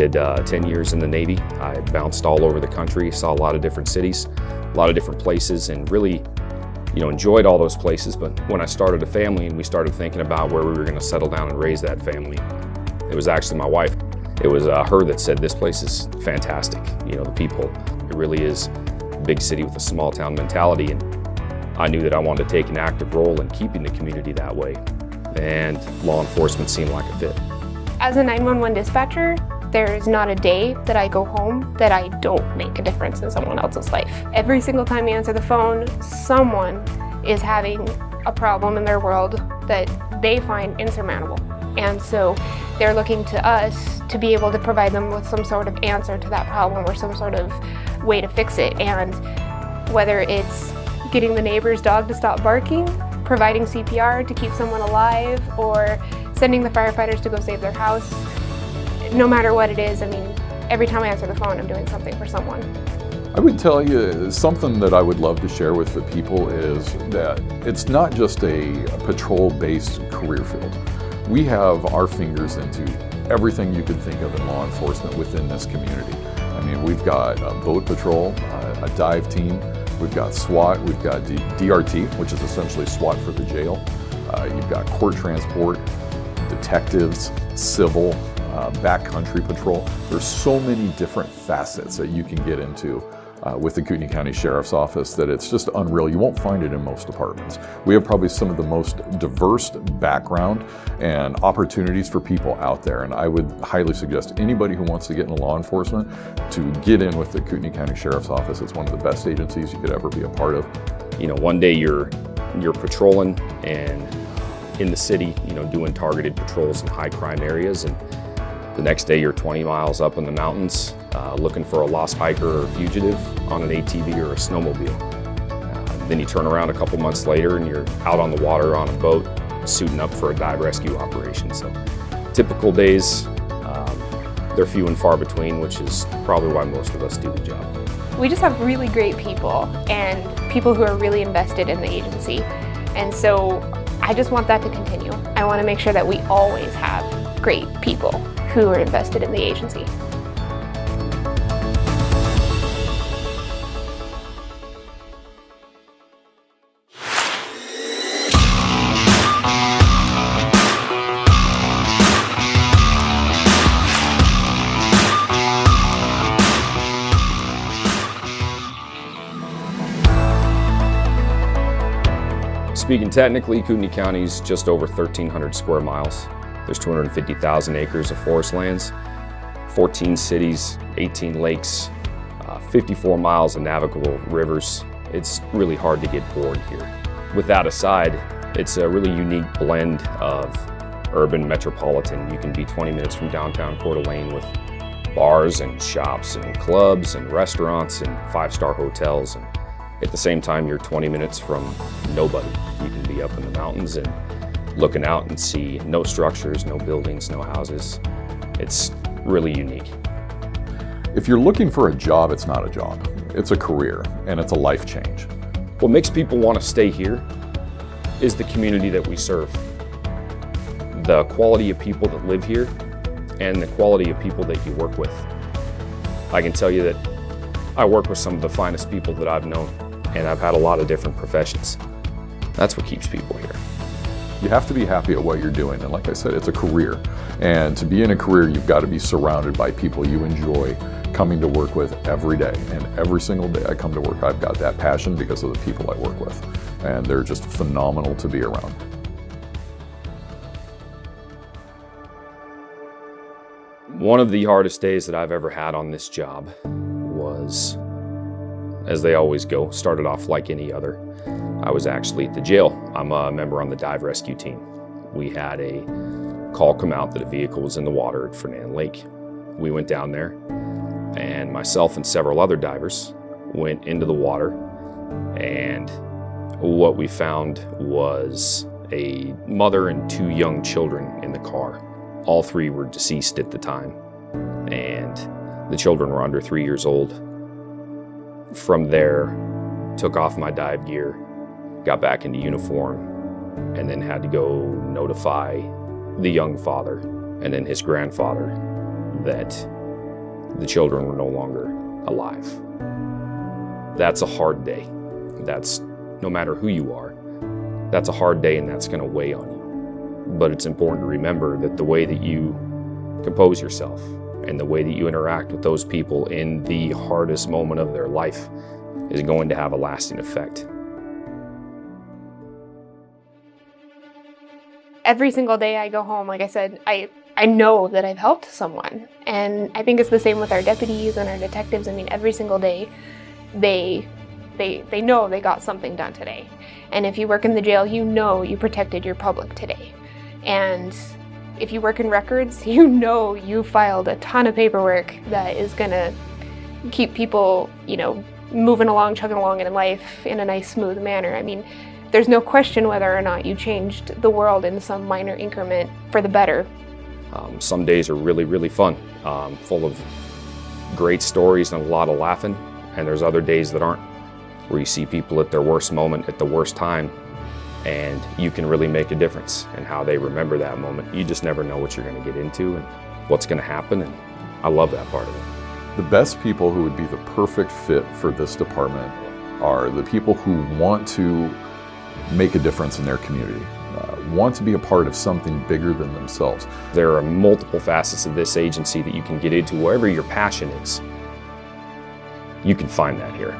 did 10 years in the Navy. I bounced all over the country, saw a lot of different cities, a lot of different places, and really, enjoyed all those places. But when I started a family and we started thinking about where we were going to settle down and raise that family, it was actually my wife. It was her that said, this place is fantastic. The people, it really is a big city with a small town mentality. And I knew that I wanted to take an active role in keeping the community that way. And law enforcement seemed like a fit. As a 911 dispatcher, there's not a day that I go home that I don't make a difference in someone else's life. Every single time you answer the phone, someone is having a problem in their world that they find insurmountable. And so they're looking to us to be able to provide them with some sort of answer to that problem or some sort of way to fix it. And whether it's getting the neighbor's dog to stop barking, providing CPR to keep someone alive, or sending the firefighters to go save their house, no matter what it is, every time I answer the phone, I'm doing something for someone. I would tell you something that I would love to share with the people is that it's not just a patrol-based career field. We have our fingers into everything you could think of in law enforcement within this community. We've got a boat patrol, a dive team, we've got SWAT, we've got DRT, which is essentially SWAT for the jail. You've got court transport, detectives, civil, backcountry patrol. There's so many different facets that you can get into with the Kootenai County Sheriff's Office that it's just unreal. You won't find it in most departments. We have probably some of the most diverse background and opportunities for people out there, and I would highly suggest anybody who wants to get into law enforcement to get in with the Kootenai County Sheriff's Office. It's one of the best agencies you could ever be a part of. One day you're patrolling and in the city, doing targeted patrols in high crime areas, and the next day you're 20 miles up in the mountains looking for a lost hiker or fugitive on an ATV or a snowmobile. Then you turn around a couple months later and you're out on the water on a boat suiting up for a dive rescue operation. So typical days, they're few and far between, which is probably why most of us do the job. We just have really great people and people who are really invested in the agency. And so I just want that to continue. I want to make sure that we always have great people who are invested in the agency. Speaking technically, Kootenai County is just over 1,300 square miles. There's 250,000 acres of forest lands, 14 cities, 18 lakes, 54 miles of navigable rivers. It's really hard to get bored here. With that aside, it's a really unique blend of urban metropolitan. You can be 20 minutes from downtown Coeur d'Alene with bars and shops and clubs and restaurants and five-star hotels. And at the same time, you're 20 minutes from nobody. You can be up in the mountains and looking out and see no structures, no buildings, no houses. It's really unique. If you're looking for a job, it's not a job. It's a career, and it's a life change. What makes people want to stay here is the community that we serve. The quality of people that live here and the quality of people that you work with. I can tell you that I work with some of the finest people that I've known, and I've had a lot of different professions. That's what keeps people here. You have to be happy at what you're doing, and like I said, it's a career. And to be in a career, you've got to be surrounded by people you enjoy coming to work with every day. And every single day I come to work, I've got that passion because of the people I work with. And they're just phenomenal to be around. One of the hardest days that I've ever had on this job was, as they always go, started off like any other. I was actually at the jail. I'm a member on the dive rescue team. We had a call come out that a vehicle was in the water at Fernand Lake. We went down there, and myself and several other divers went into the water, and what we found was a mother and two young children in the car. All three were deceased at the time, and the children were under 3 years old. From there, took off my dive gear, got back into uniform, and then had to go notify the young father and then his grandfather that the children were no longer alive. That's a hard day. That's, no matter who you are, that's a hard day, and that's going to weigh on you. But it's important to remember that the way that you compose yourself and the way that you interact with those people in the hardest moment of their life is going to have a lasting effect. Every single day I go home, like I said, I know that I've helped someone. And I think it's the same with our deputies and our detectives. I mean, every single day they know they got something done today. And if you work in the jail, you know you protected your public today. And if you work in records, you know you filed a ton of paperwork that is gonna keep people, moving along, chugging along in life in a nice, smooth manner. I mean, there's no question whether or not you changed the world in some minor increment for the better. Some days are really, really fun, full of great stories and a lot of laughing. And there's other days that aren't, where you see people at their worst moment, at the worst time, and you can really make a difference in how they remember that moment. You just never know what you're going to get into and what's going to happen, and I love that part of it. The best people who would be the perfect fit for this department are the people who want to make a difference in their community, want to be a part of something bigger than themselves. There are multiple facets of this agency that you can get into. Wherever your passion is, you can find that here.